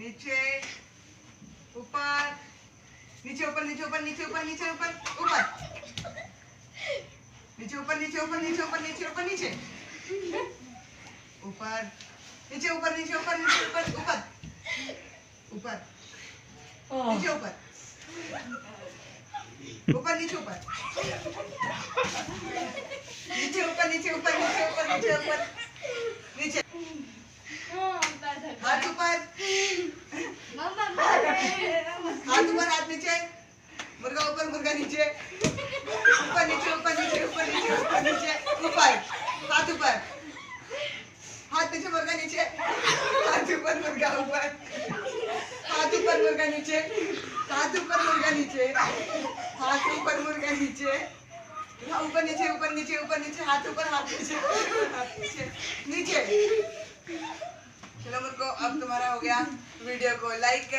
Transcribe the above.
नीचे ऊपर नीचे ऊपर नीचे ऊपर नीचे ऊपर नीचे ऊपर ऊपर नीचे ऊपर नीचे ऊपर नीचे ऊपर नीचे ऊपर नीचे ऊपर नीचे ऊपर नीचे ऊपर नीचे ऊपर ऊपर ऊपर नीचे ऊपर ऊपर नीचे ऊपर नीचे ऊपर नीचे ऊपर नीचे ऊपर नीचे ऊपर नीचे हाथ ऊपर हाथ ऊपर हाथ नीचे मुर्गा नीचे ऊपर नीचे ऊपर नीचे ऊपर नीचे ऊपर नीचे ऊपर हाथ ऊपर हाथ नीचे मुर्गा नीचे हाथ ऊपर मुर्गा ऊपर हाथ ऊपर मुर्गा नीचे हाथ ऊपर मुर्गा नीचे हाथ ऊपर मुर्गा नीचे ऊपर नीचे ऊपर नीचे ऊपर नीचे हाथ ऊपर हाथ नीचे नीचे। चलो मुझको अब तुम्हारा हो गया। वीडियो को लाइक कर